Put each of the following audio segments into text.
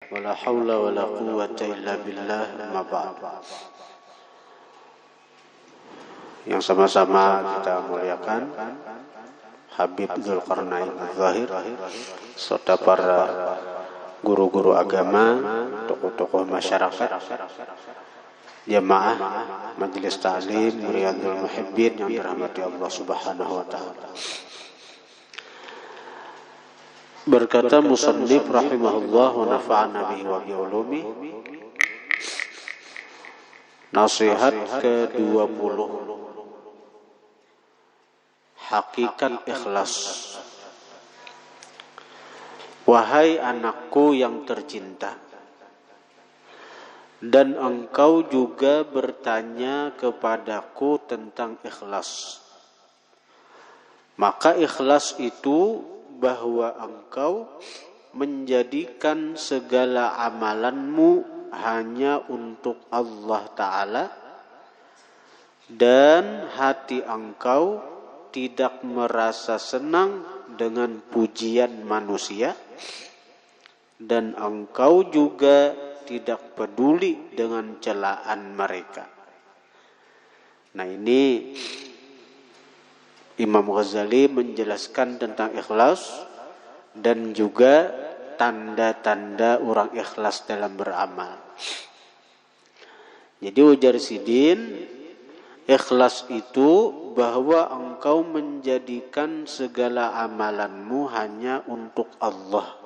wala haula wala quwwata illa billah, ma ba'd. Yang sama-sama kita muliakan Habib Dzulqarnain Az-Zahir serta para guru-guru agama, tokoh-tokoh masyarakat, jamaah majelis ta'lim Riyadhul Muhibbin yang dirahmati Allah Subhanahu wa taala. Berkata musannif rahimahullah wa nafa'ana bihi wa bi ulumi. Nasihat ke-20. Hakikat ikhlas. Wahai anakku yang tercinta, dan engkau juga bertanya kepadaku tentang ikhlas. Maka ikhlas itu bahwa engkau menjadikan segala amalanmu hanya untuk Allah Ta'ala, dan hati engkau tidak merasa senang dengan pujian manusia, dan engkau juga tidak peduli dengan celaan mereka. Nah, ini Imam Ghazali menjelaskan tentang ikhlas dan juga tanda-tanda orang ikhlas dalam beramal. Jadi ujar Sidin, ikhlas itu bahwa engkau menjadikan segala amalanmu hanya untuk Allah.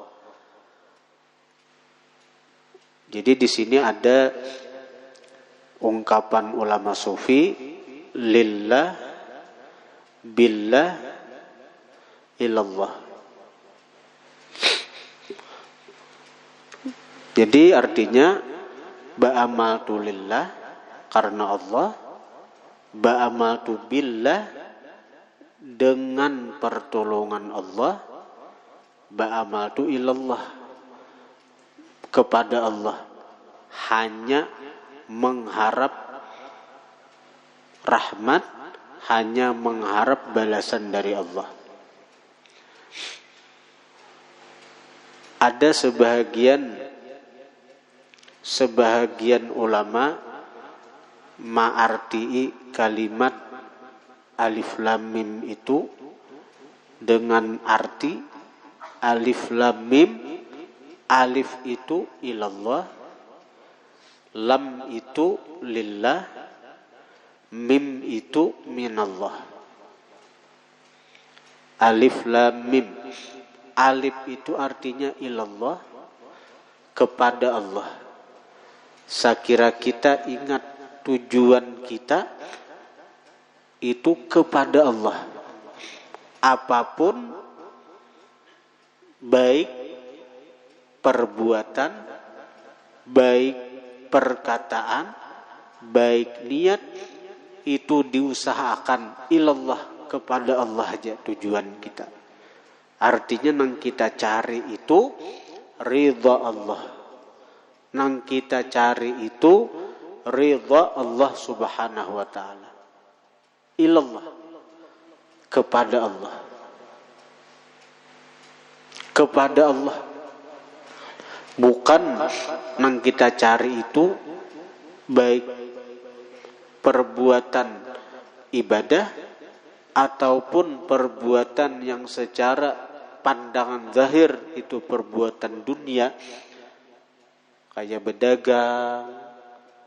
Jadi di sini ada ungkapan ulama sufi, lillah, billah, ilallah. Jadi artinya ba'amaltu lillah karena Allah, ba'amaltu billah dengan pertolongan Allah, ba'amaltu ilallah kepada Allah, hanya mengharap rahmat, hanya mengharap balasan dari Allah. Ada sebahagian ulama ma'arti'i kalimat alif lam mim itu dengan arti alif lam mim, alif itu ilallah, lam itu lillah, mim itu minallah. Alif lam mim. Alif itu artinya ilallah, kepada Allah. Sekira kita ingat tujuan kita itu kepada Allah. Apapun baik perbuatan, baik perkataan, baik niat, itu diusahakan ilallah, kepada Allah aja tujuan kita. Artinya nang kita cari itu ridha Allah. Nang kita cari itu ridha Allah Subhanahu wa taala. Ilallah, kepada Allah. Kepada Allah. Bukan nang kita cari itu baik perbuatan ibadah ataupun perbuatan yang secara pandangan zahir itu perbuatan dunia, kayak berdagang,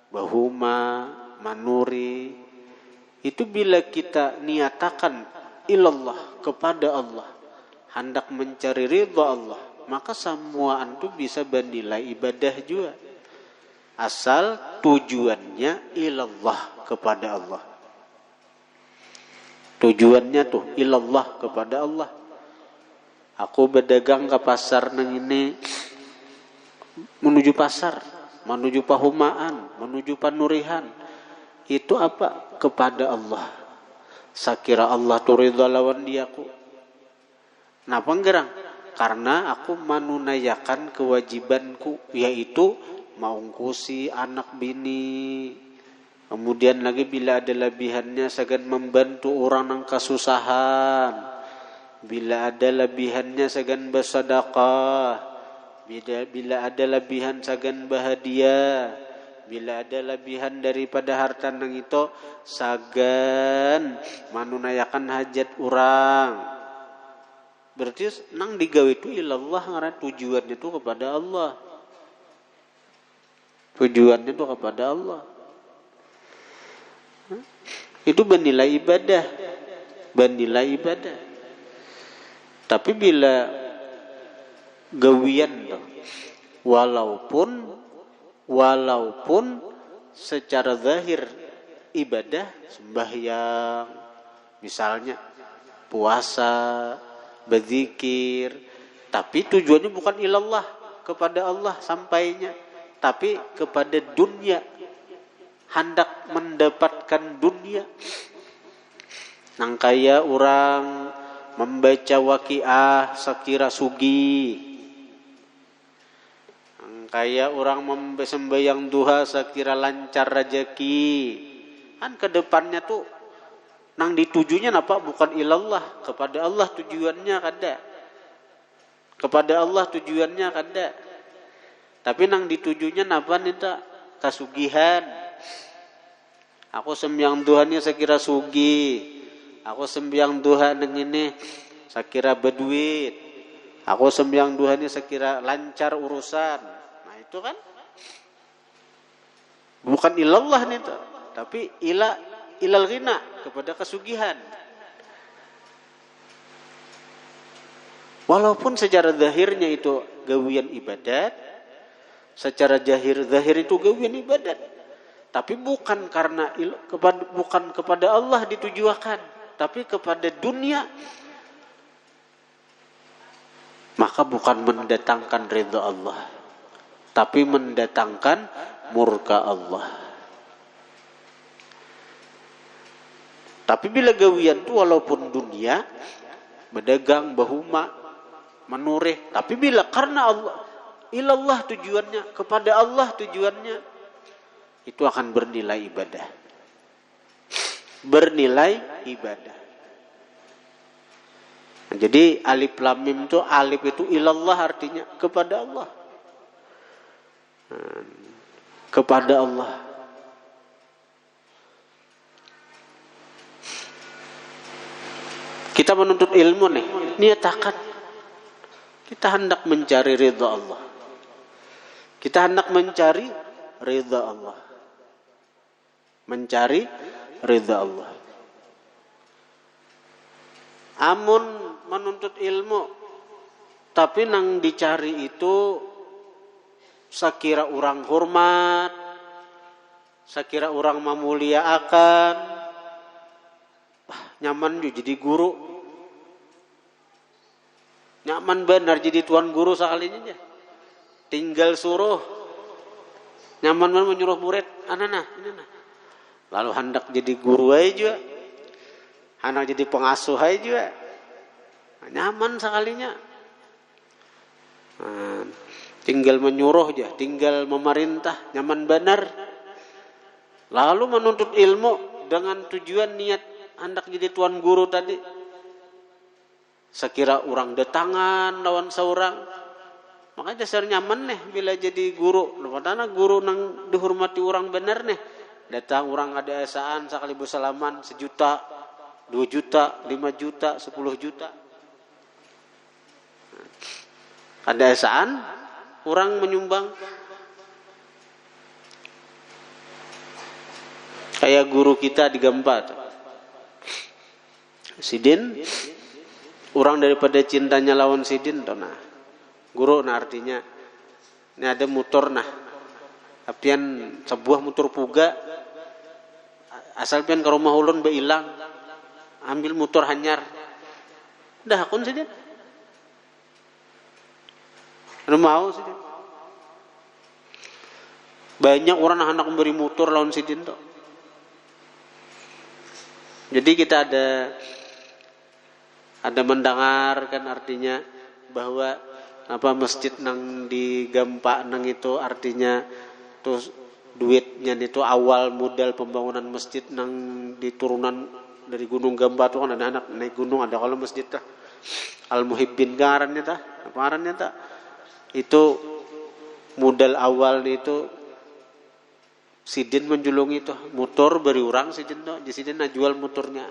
bahuma, manuri. Itu bila kita niatakan ilallah, kepada Allah, hendak mencari ridha Allah, maka semua itu bisa bernilai ibadah juga, asal tujuannya ilallah, kepada Allah. Tujuannya tuh ilallah, kepada Allah. Aku berdagang ke pasar nang ini, menuju pasar, menuju pahumaan, menuju panurihan, itu apa? Kepada Allah. Sakira Allah tu ridha lawan diaku. Napa ngerang? Karena aku manunayakan kewajibanku, yaitu maungkusi anak bini. Kemudian lagi bila ada lebihannya sagan membantu orang yang kesusahan. Bila ada lebihannya sagan bersedekah. Bila ada lebihan sagan bahagia, bila ada lebihan daripada harta nang itu sagan manunayakan hajat orang. Berarti nang digawe itu ilallah, karena tujuannya itu kepada Allah. Tujuannya itu kepada Allah. Itu bernilai ibadah. Bernilai ibadah. Tapi bila gawian tuh, walaupun secara zahir ibadah, sembahyang, misalnya puasa, berzikir, tapi tujuannya bukan ilallah, kepada Allah sampainya, tapi kepada dunia, hendak mendapatkan dunia. Nang kaya orang membaca waqiah sekira sugi, nang kaya orang sembahyang duha sekira lancar rezeki, kan kedepannya tuh nang ditujunya napa? Bukan ilallah, kepada Allah tujuannya kada. Kepada Allah tujuannya kada. Tapi nang ditujunya napa nita? Kasugihan. Aku sembahyang duhanya sekira sugi. Aku sembahyang duha nang ini sekira berduit. Aku sembahyang duhanya sekira lancar urusan. Nah itu kan bukan ilallah nita, tapi ilal ghina, kepada kesugihan. Walaupun secara zahirnya itu gawian ibadat, secara zahir itu gawian ibadat, tapi bukan karena bukan kepada Allah ditujukan, tapi kepada dunia, maka bukan mendatangkan ridha Allah, tapi mendatangkan murka Allah. Tapi bila gawian itu walaupun dunia, berdagang, bahuma, menurih, tapi bila karena Allah, ilallah tujuannya, kepada Allah tujuannya, itu akan bernilai ibadah. Bernilai ibadah. Nah, jadi alif lam mim itu, alif itu ilallah artinya kepada Allah. Kepada Allah. Kita menuntut ilmu nih, niatakan kita hendak mencari ridha Allah. Kita hendak mencari ridha Allah. Mencari ridha Allah. Amun menuntut ilmu, tapi nang dicari itu sekira orang hormat, sekira orang memuliakan, nyaman juga jadi guru, nyaman benar jadi tuan guru sekalinya aja, tinggal suruh, nyaman benar menyuruh murid, anana, lalu hendak jadi guru aja juga, hendak jadi pengasuh aja juga, nyaman sekalinya, tinggal menyuruh aja, tinggal memerintah, nyaman benar. Lalu menuntut ilmu dengan tujuan niat hendak jadi tuan guru tadi, sekira orang datangan lawan seorang, makanya dasar nyaman nih bila jadi guru. Padahal guru nang dihormati orang benar nih, datang orang ada esaan sekali bersalaman 1 juta, 2 juta, 5 juta, 10 juta. Ada esaan orang menyumbang. Kayak guru kita di Gempa, Sidin, orang daripada cintanya lawan Sidin toh nah. Guru nah artinya ini ada motor nah. Apian sebuah motor puga, asal pian ke rumah ulun be ilang, ambil motor hanyar. Dah akun Sidin. Anu mau Sidin. Banyak orang hendak memberi motor lawan Sidin toh. Jadi kita ada mendengar kan artinya bahwa apa masjid nang di Gempa nang itu artinya terus duitnya itu awal modal pembangunan masjid nang di turunan dari Gunung Gempa tuh kan ada anak naik gunung ada kalau masjid tah Al Muhibbin ngarannya tah apa ngarannya tah Itu modal awal itu sidin menjulungi itu motor beri orang sidin tuh di sidin jual motornya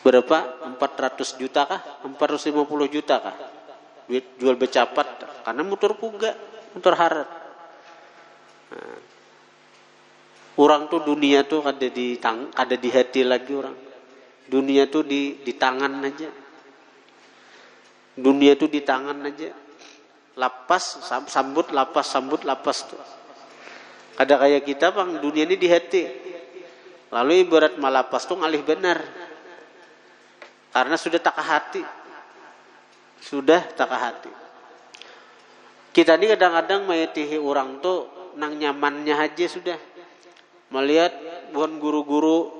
berapa 400 juta kah 450 juta kah jual becapat karena motor puga motor harat. Nah, orang tuh dunia tuh ada di hati lagi orang. Dunia tuh di tangan aja. Dunia tuh di tangan aja. Lapas sambut lapas tuh. Kada kayak kita bang dunia ini di hati. Lalu ibarat malapas tuh ngalih benar. Karena sudah tak hati. Sudah tak hati. Kita ini kadang-kadang mayatihi orang tuh nang nyamannya aja sudah. Melihat bukan guru-guru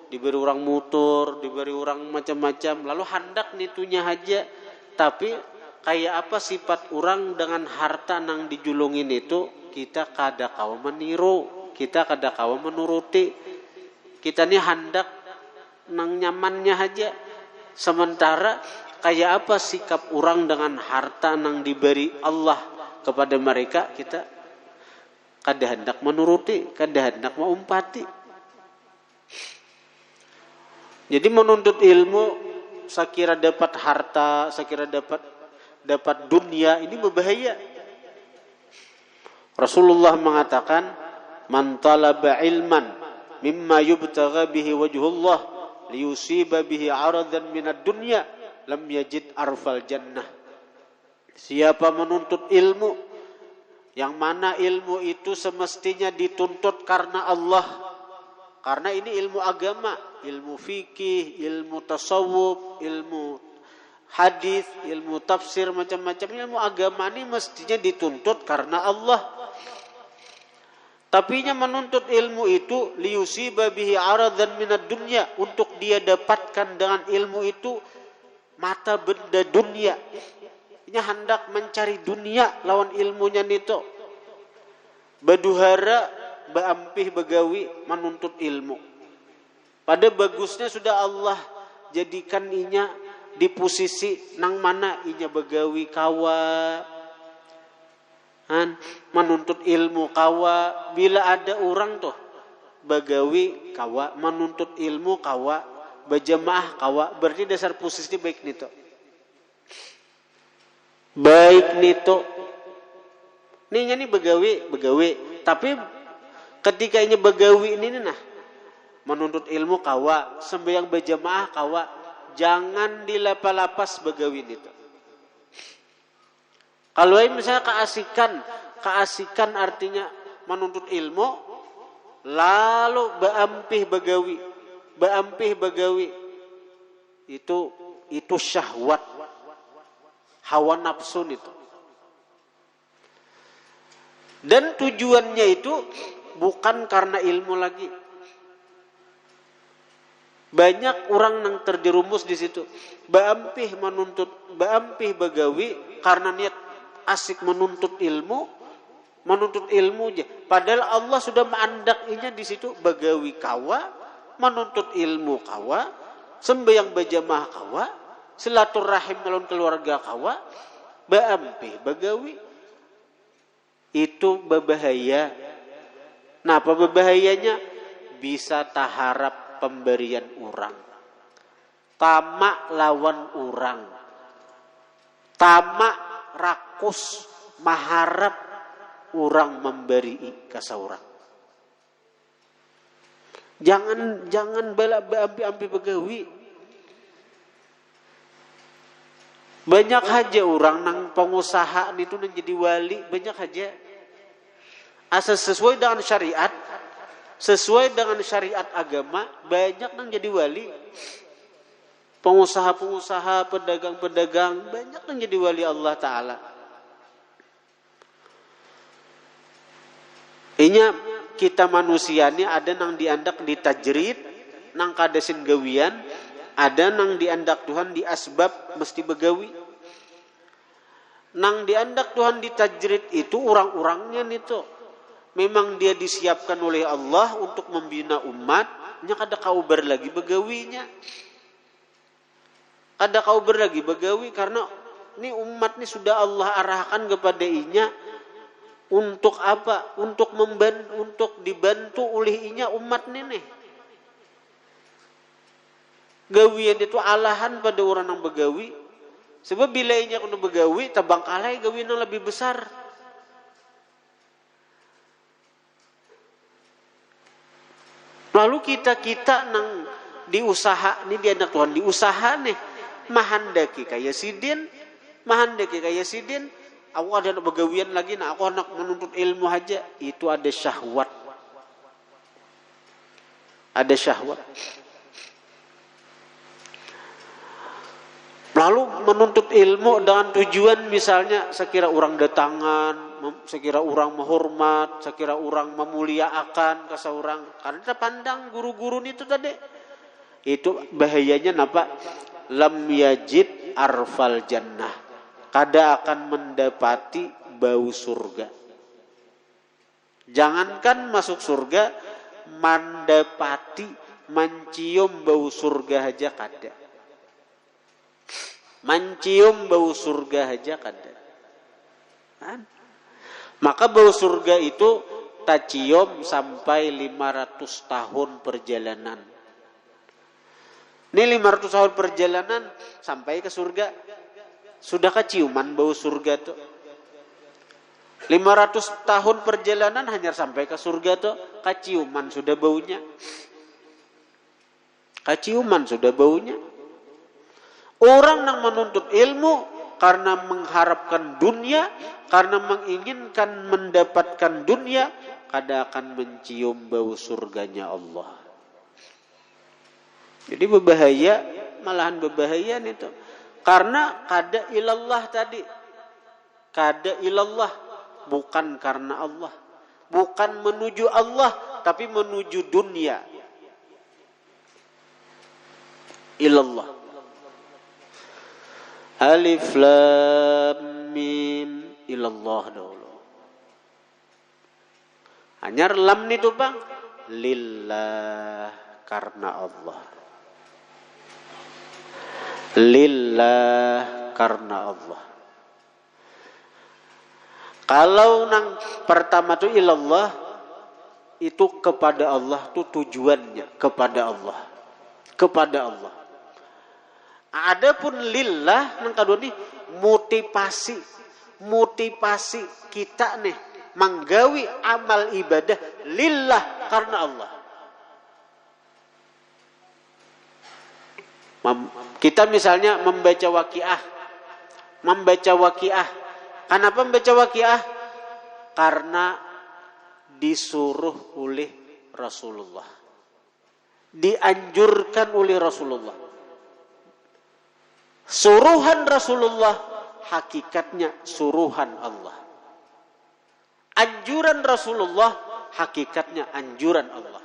diberi orang motor, diberi orang macam-macam, lalu hendak nitunya aja. Tapi kayak apa sifat orang dengan harta nang dijulungin itu, kita kada kawa meniru, kita kada kawa menuruti. Kita ini hendak nang nyamannya aja. Sementara kayak apa sikap orang dengan harta nang diberi Allah kepada mereka, kita kada hendak menuruti, kada hendak mengumpati. Jadi menuntut ilmu, saya kira dapat harta, saya kira dapat dunia, ini berbahaya. Rasulullah mengatakan, "Man talaba ilman mimma yubtagha bihi wajhullah liyusiba bihi 'aradan minad dunya lam yajid arfal jannah." Siapa menuntut ilmu yang mana ilmu itu semestinya dituntut karena Allah. Karena ini ilmu agama, ilmu fikih, ilmu tasawuf, ilmu hadis, ilmu tafsir, macam-macam ilmu agama ini mestinya dituntut karena Allah. Tapinya menuntut ilmu itu liyusiba bihi 'aradan minad dunya, untuk dia dapatkan dengan ilmu itu mata benda dunia. Ini hendak mencari dunia lawan ilmunya nito. Baduhara, baampih begawi menuntut ilmu. Pada bagusnya sudah Allah jadikan inya di posisi nang mana inya begawi kawa. Menuntut ilmu kawa. Bila ada orang tuh begawi kawa, menuntut ilmu kawa, berjemaah kawa, berarti dasar posisi baik nito. Baik nito. Nih ini begawi. Tapi ketika ini begawi ini nah, menuntut ilmu kawa, sembahyang berjamaah kawa, jangan dilapas-lapas begawi nito. Kalau misalnya keasikan artinya menuntut ilmu, lalu baampih begawi, itu syahwat, hawa nafsu itu. Dan tujuannya itu bukan karena ilmu lagi. Banyak orang yang terjerumus di situ. Baampih begawi karena niat asik menuntut ilmu aja. Padahal Allah sudah mengandakinya di situ begawi kawa, menuntut ilmu kawa, sembahyang berjamaah kawa, silaturahim lawan keluarga kawa, baampih begawi. Itu berbahaya. Nah, apa berbahayanya? Bisa taharap pemberian orang. Tamak lawan orang. Tamak rakus maharap orang memberi ke seorang. Jangan balak ambil begawi. Banyak aja orang nang pengusaha itu nang jadi wali, banyak aja. Asal sesuai dengan syariat agama, banyak nang jadi wali. Pengusaha-pengusaha, pedagang-pedagang, banyak nang jadi wali Allah Ta'ala. Inya kita manusia ni ada nang diandak ditajrid, nang kadesin gawian, ada nang diandak Tuhan di asbab mesti begawi. Nang diandak Tuhan ditajrid itu orang-orangnya itu. Memang dia disiapkan oleh Allah untuk membina umat. Nya kada kauber lagi begawinya. Ada kauber lagi begawi karena Ini umat ini sudah Allah arahkan kepada inya untuk apa? Untuk dibantu oleh inya umat ini. Gawian itu alahan pada orang yang begawi. Sebab bila inya kena begawi, tabang kalai gawian yang lebih besar. Lalu kita nang diusaha, ini dia anak Tuhan diusaha nih. Mahandaki kaya sidin, aku ada anak begawian lagi, nah aku anak menuntut ilmu aja, itu ada syahwat. Ada syahwat. Lalu menuntut ilmu dengan tujuan misalnya sekira orang datangan, sekira orang menghormat, sekira orang memuliakan ke seorang. Karena kita pandang guru-guru itu tadi. Itu bahayanya napa? Lam yajid arfal jannah. Kada akan mendapati bau surga. Jangankan masuk surga, mendapati, mencium bau surga aja kada. Mencium bau surga aja kada. Maka bau surga itu tak cium sampai 500 tahun perjalanan. Ini 500 tahun perjalanan sampai ke surga. Sudah keciuman bau surga tuh. 500 tahun perjalanan hanya sampai ke surga tuh. Keciuman sudah baunya. Keciuman sudah baunya. Orang yang menuntut ilmu karena mengharapkan dunia, karena menginginkan mendapatkan dunia, kada akan mencium bau surganya Allah. Jadi berbahaya, malahan berbahaya itu. Karena kada ilallah tadi. Kada ilallah, bukan karena Allah. Bukan menuju Allah, tapi menuju dunia. Ilallah. Alif lam mim ilallah dahulu. Hanyar lam itu bang, lillah, karena Allah. Lillah, karena Allah. Kalau nang pertama tu ilallah, itu kepada Allah, tu tujuannya kepada Allah. Kepada Allah. Adapun lillah nang kadua ni motivasi kita nih menggawi amal ibadah lillah, karena Allah. Kita misalnya membaca waqiah. Kenapa membaca waqiah? Karena disuruh oleh Rasulullah. Dianjurkan oleh Rasulullah. Suruhan Rasulullah hakikatnya suruhan Allah. Anjuran Rasulullah hakikatnya anjuran Allah.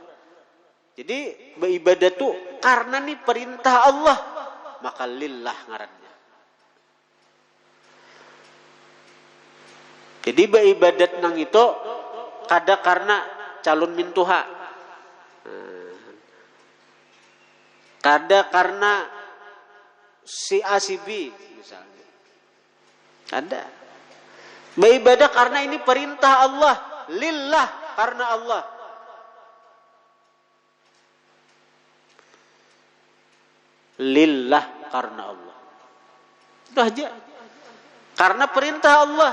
Jadi beribadah itu karena nih perintah Allah, maka lillah ngarannya. Jadi beribadat nang itu kada karena calon mintuha. Kada karena si A si B misalnya. Ada. Beribadah karena ini perintah Allah, lillah, karena Allah. Lillah, karena Allah. Itu aja. Karena perintah Allah.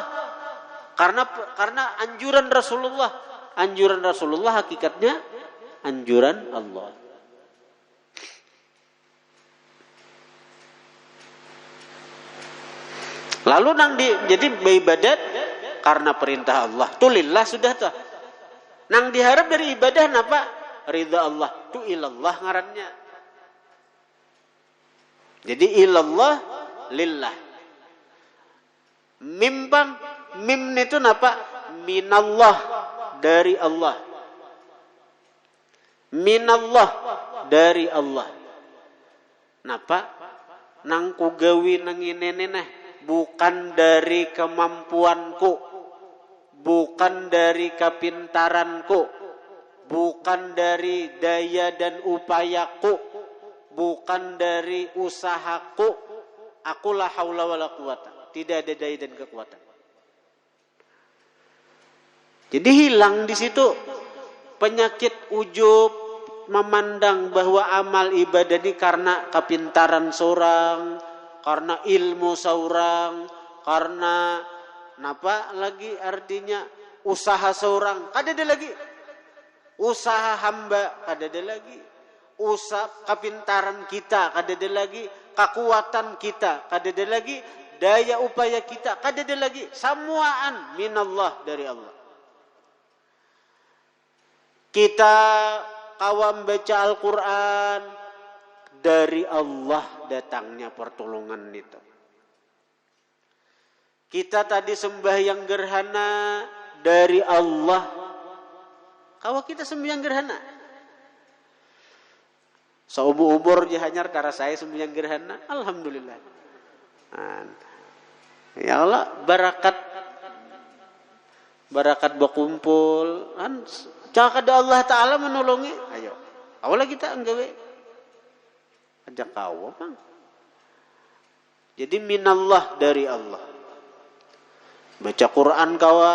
Karena anjuran Rasulullah. Anjuran Rasulullah hakikatnya anjuran Allah. Lalu jadi beribadat karena perintah Allah. Tu lillah sudah tuh. Nang diharap dari ibadah napa? Ridha Allah. Tu ilallah ngarannya. Jadi ilallah lillah. Mim itu napa? Minallah, dari Allah. Minallah, dari Allah. Napa? Nang kugawi nang ini nah. Bukan dari kemampuanku, bukan dari kepintaranku, bukan dari daya dan upayaku, bukan dari usahaku. Aku la haula wala quwata. tidak ada daya dan kekuatan. Jadi hilang di situ penyakit ujub, memandang bahwa amal ibadah ini karena kepintaran seorang, karena ilmu seorang, karena apa lagi artinya usaha seorang, kadada lagi. Usaha hamba, kadada lagi. Usaha kepintaran kita, kadada lagi. Kekuatan kita, kadada lagi. Daya upaya kita, kadada lagi. Samuaan minallah, dari Allah. Kita kawam baca Al-Quran, dari Allah datangnya pertolongan itu. Kita tadi sembahyang gerhana, dari Allah. Kalau kita sembahyang gerhana, seumur je hanyar cara saya sembahyang gerhana, alhamdulillah. Ya Allah, barakat berkumpul, kan cakap Allah Taala menolongi. Ayo, awalnya kita enggawe, ajak kau bang. Jadi minallah, dari Allah. Baca Quran kawa,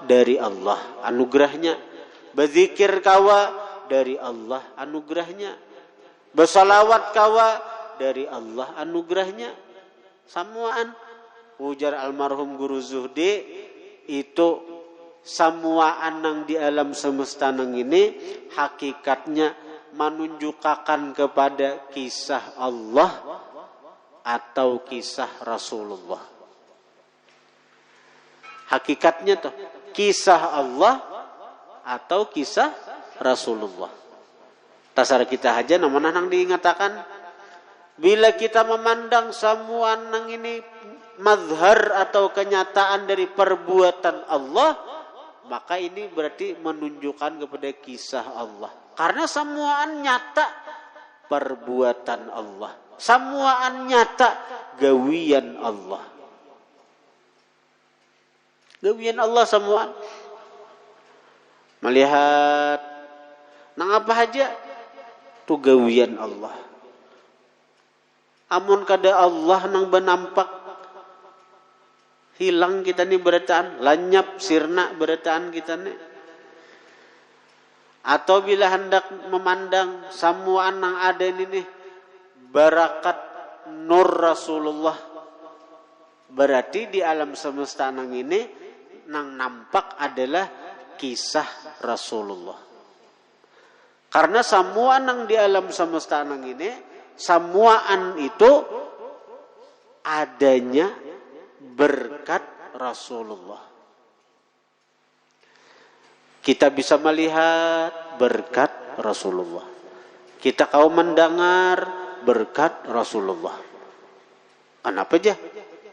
dari Allah anugerahnya. Berzikir kawa, dari Allah anugerahnya. Bersalawat kawa, dari Allah anugerahnya. Samuaan ujar almarhum Guru Zuhdi, itu samuaan nang di alam semesta nang ini hakikatnya menunjukkan kepada kisah Allah atau kisah Rasulullah. Hakikatnya tuh kisah Allah atau kisah Rasulullah. Tasar kita aja namanya nang diingatakan, bila kita memandang semua nang ini mazhar atau kenyataan dari perbuatan Allah, maka ini berarti menunjukkan kepada kisah Allah. Karena semuaan nyata perbuatan Allah, semuaan nyata gawian Allah. Gawian Allah semuaan. Melihat nang apa aja tu gawian Allah. Amun kada Allah nang benampak, hilang kita ni berataan, lanyap sirna berataan kita ni. Atau bila hendak memandang samuan nang ada ini nih, barakat nur Rasulullah, berarti di alam semesta nang ini nang nampak adalah kisah Rasulullah. Karena samuan nang di alam semesta nang ini, samuan itu adanya berkat Rasulullah. Kita bisa melihat berkat Rasulullah. Kita kau mendengar berkat Rasulullah. Kenapa aja?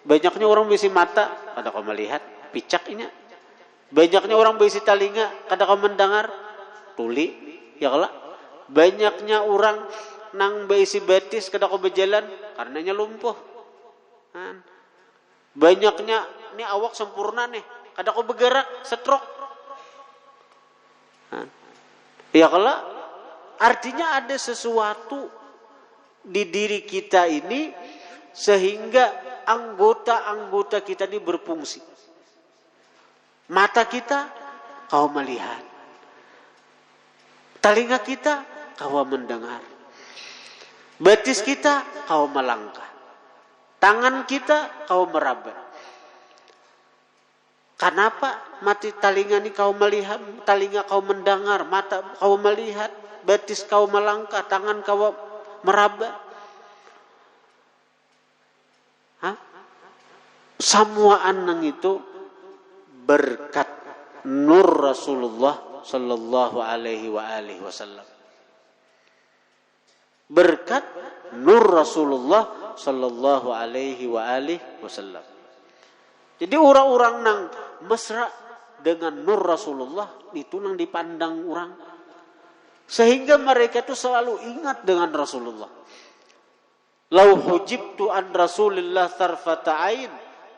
Banyaknya orang bisi mata, kada kau melihat, picaknya. Banyaknya orang bisi telinga, kada kau mendengar, tuli, ya kalau. Banyaknya orang nang bisi betis, kada kau berjalan, karenanya lumpuh. Banyaknya ini awak sempurna nih, kada kau bergerak, stroke. Ya kalau artinya ada sesuatu di diri kita ini sehingga anggota-anggota kita ini berfungsi. Mata kita kau melihat, telinga kita kau mendengar, betis kita kau melangkah, tangan kita kau meraba. Kenapa mati telinga ini kau melihat, telinga kau mendengar, mata kau melihat, betis kau melangkah, tangan kau meraba? Samuaan nang itu berkat nur Rasulullah sallallahu alaihi wasallam. Berkat nur Rasulullah sallallahu alaihi wasallam. Jadi orang-orang nang mesra dengan nur Rasulullah itu nang dipandang orang, sehingga mereka itu selalu ingat dengan Rasulullah. Lau hujibtu an Rasulillah tarfata ain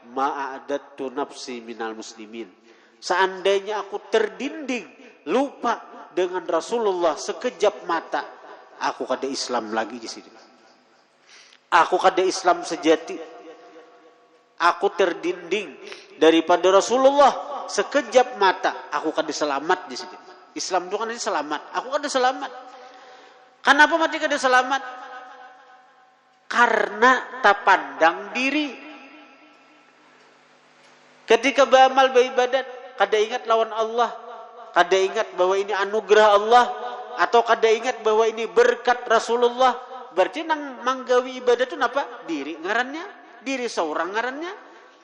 ma'adattu nafsi minal muslimin. Seandainya aku terdinding lupa dengan Rasulullah sekejap mata, aku kada Islam lagi di sini. Aku kada Islam sejati. aku terdinding daripada Rasulullah sekejap mata, aku kada selamat di sini. Islam itu kan ini selamat, aku kada selamat. Kenapa mati kada selamat? Karena tak pandang diri. Ketika beramal beribadat, kada ingat lawan Allah, kada ingat bahwa ini anugerah Allah, atau kada ingat bahwa ini berkat Rasulullah, berarti nang manggawi ibadat itu apa? Diri ngarannya, diri seorang ngarannya.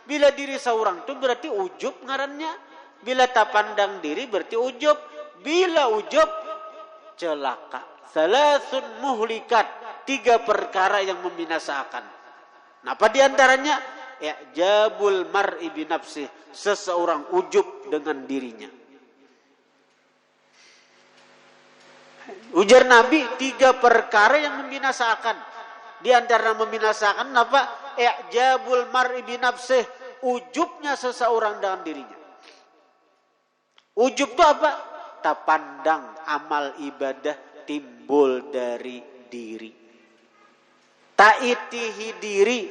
Bila diri seorang itu berarti ujub ngarannya. Bila tak pandang diri berarti ujub. Bila ujub, celaka. Salasun muhlikat, 3 perkara yang membinasakan. Apa diantaranya? I'jabul mar'i binafsih, seseorang ujub dengan dirinya. Ujar Nabi, 3 perkara yang membinasakan. Di antara membinasakan apa? I'jabul mar'i binafsih, ujubnya seseorang dengan dirinya. Ujub itu apa? Tak pandang amal ibadah timbul dari diri. Tak itihi diri,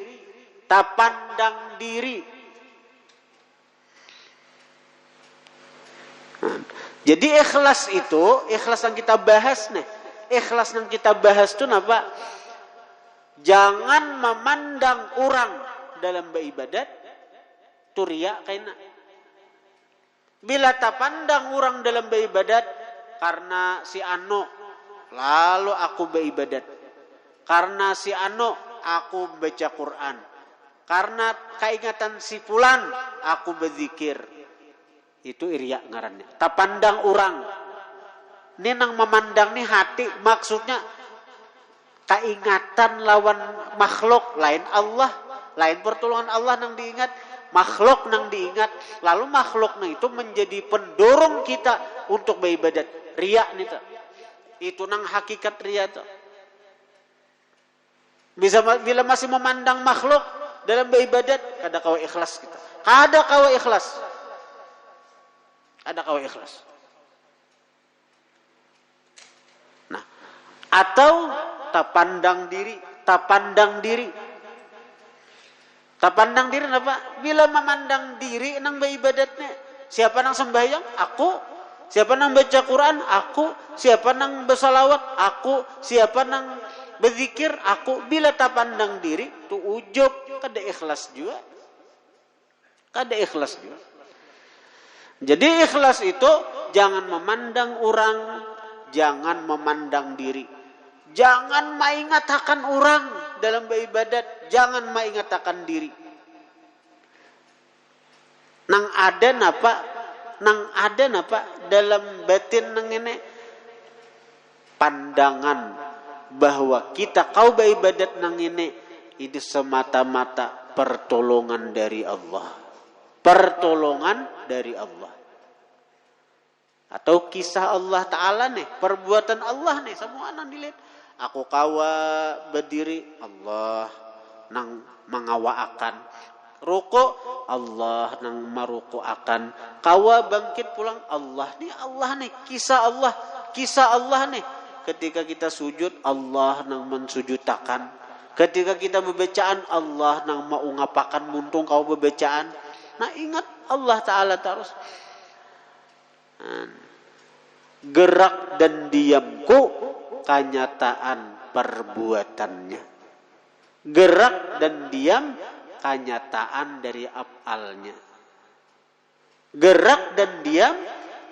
tak pandang diri. Jadi ikhlas itu, ikhlas yang kita bahas nih. Ikhlas yang kita bahas itu apa? Jangan memandang orang dalam beribadat, itu riya kayaknya. Bila tak pandang orang dalam beribadat, karena si Ano, lalu aku beribadat. Karena si Ano, aku baca Quran. Karena keingatan si Fulan, aku berzikir. Itu riya ngarannya. Tak pandang orang. Ini nang memandang nih hati, maksudnya keingatan lawan makhluk, lain Allah, lain pertolongan Allah nang diingat, makhluk nang diingat, lalu makhluk nang itu menjadi pendorong kita untuk beribadat. Riya nih tuh. Itu nang hakikat riya tuh. Bisa bila masih memandang makhluk dalam beribadat, kada kau ikhlas kita. Kada kau ikhlas. Ada kau ikhlas. Nah, atau tak pandang diri, tak pandang diri. Tak pandang diri apa? Bila memandang diri nang beribadatnya, siapa nang sembahyang? Aku. Siapa nang baca Quran? Aku. Siapa nang bersalawat? Aku. Siapa nang berzikir? Aku. Bila tak pandang diri, tu ujub, kada ikhlas juga. Kada ikhlas juga. Jadi ikhlas itu jangan memandang orang, jangan memandang diri. Jangan mengatakan orang dalam beribadat, jangan mengatakan diri. Nang ada napa dalam batin nang ini pandangan bahwa kita kau beribadat nang ini semata-mata pertolongan dari Allah. Pertolongan dari Allah. Atau kisah Allah Ta'ala nih, perbuatan Allah nih, semua nang dilihat. Aku kawa berdiri, Allah nang mengawaakan. Ruku, Allah nang marukuakan. Kawa bangkit pulang, Allah nih, kisah Allah nih. Ketika kita sujud, Allah nang mensujutakan. Ketika kita berbacaan, Allah nang maungapakan muntung kau berbacaan. Nah ingat Allah Ta'ala terus. Gerak dan diamku kenyataan perbuatannya. Gerak dan diam kenyataan dari afalnya. Gerak dan diam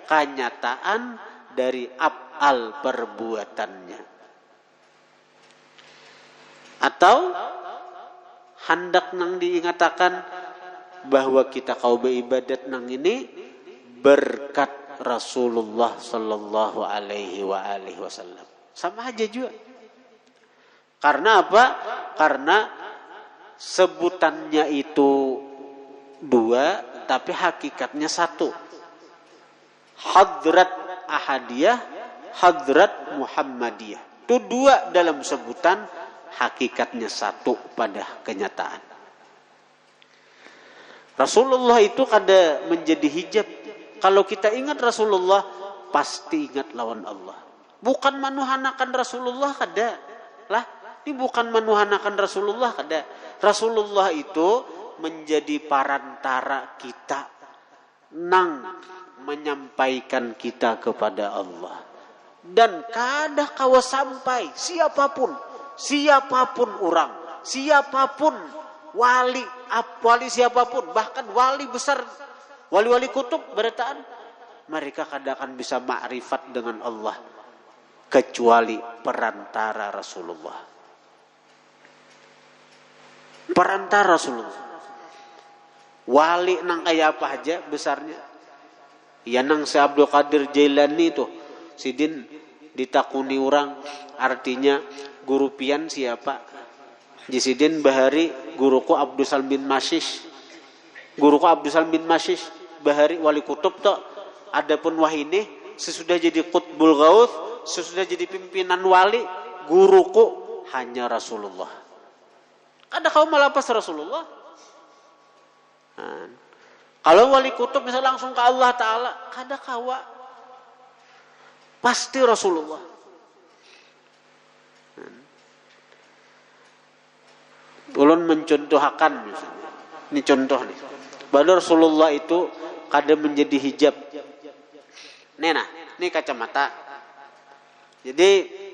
kenyataan dari afal perbuatannya. Atau hendak nang diingatakan bahwa kita kau beribadat nang ini berkat Rasulullah sallallahu alaihi wasallam. Sama aja juga. Karena apa? Karena sebutannya itu 2 tapi hakikatnya 1. Hadrat Ahadiyah, Hadrat Muhammadiyah. Itu 2 dalam sebutan, hakikatnya 1 pada kenyataan. Rasulullah itu kada menjadi hijab. Kalau kita ingat Rasulullah, pasti ingat lawan Allah. Bukan manuhanakan Rasulullah kada. Lah, ini bukan manuhanakan Rasulullah kada. Rasulullah itu menjadi parantara kita nang menyampaikan kita kepada Allah. Dan kada kawa sampai siapapun orang, siapapun wali siapapun, bahkan wali besar, wali-wali kutub beritaan, mereka kada akan bisa ma'rifat dengan Allah kecuali perantara Rasulullah. Perantara Rasulullah. Wali nang kayak apa aja besarnya. Ya nang si Abdul Qadir Jailani itu, sidin ditakuni orang, artinya guru pian siapa? Jisidin bahari guruku Abdul Salam bin Mashish. Guruku Abdul Salam bin Mashish bahari wali kutub toh. Adapun wahine sesudah jadi qutbul gauth, sesudah jadi pimpinan wali, guruku hanya Rasulullah. Kada kau malapas Rasulullah. Nah, kalau wali kutub misalnya langsung ke Allah Ta'ala, kada kawa pasti Rasulullah. Ulun mencontohkan misalnya. Ini contoh nih. Bahwa Rasulullah itu kada menjadi hijab. Nih nah, ini kacamata. Jadi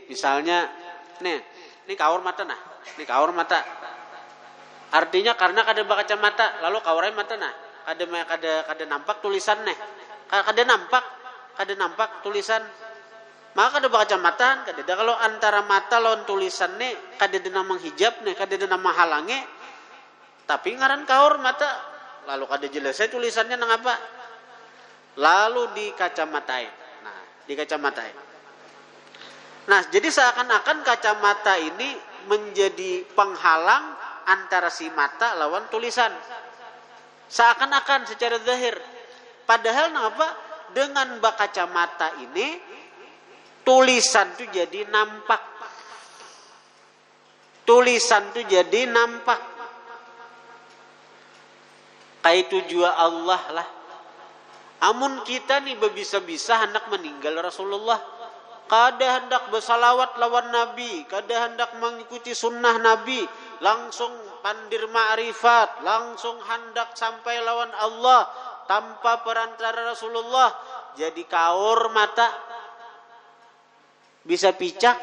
misalnya ini kaur mata nah. Ini kaur mata. Artinya karena kada berkacamata, lalu kaurnya mata nah. Kada nampak tulisan nih. Kada nampak tulisan. Maka kada berkacamata, kada kalau antara mata lawan tulisan nih, kada ada nama hijab nih, kada ada nama halange. Tapi ngaran kaur mata, lalu kada jelas tulisannya nang apa? Lalu dikacamatai. Nah, dikacamatai. Nah, jadi seakan-akan kacamata ini menjadi penghalang antara si mata lawan tulisan. Seakan-akan secara zahir. Padahal apa? Dengan kacamata ini tulisan itu jadi nampak. Tulisan itu jadi nampak. Kayak tujuan Allah lah. Amun kita nih bisa-bisa hendak meninggal Rasulullah. Kada hendak bersalawat lawan Nabi. Kada hendak mengikuti sunnah Nabi. Langsung pandir ma'rifat. Langsung hendak sampai lawan Allah. Tanpa perantara Rasulullah. Jadi kaur mata. Bisa picak,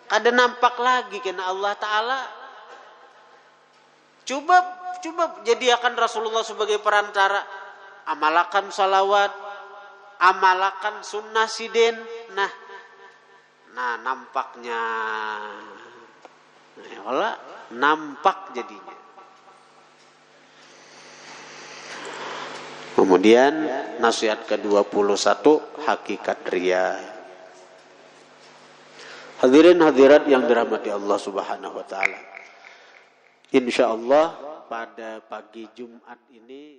kada nampak lagi kena Allah Ta'ala. Coba jadikan Rasulullah sebagai perantara. Amalakan salawat, amalakan sunnah sidin. Nah nampaknya. Nah, nampak jadinya. Kemudian nasihat ke-21, hakikat riya. Hadirin hadirat yang dirahmati Allah Subhanahu wa taala. Insyaallah pada pagi Jumat ini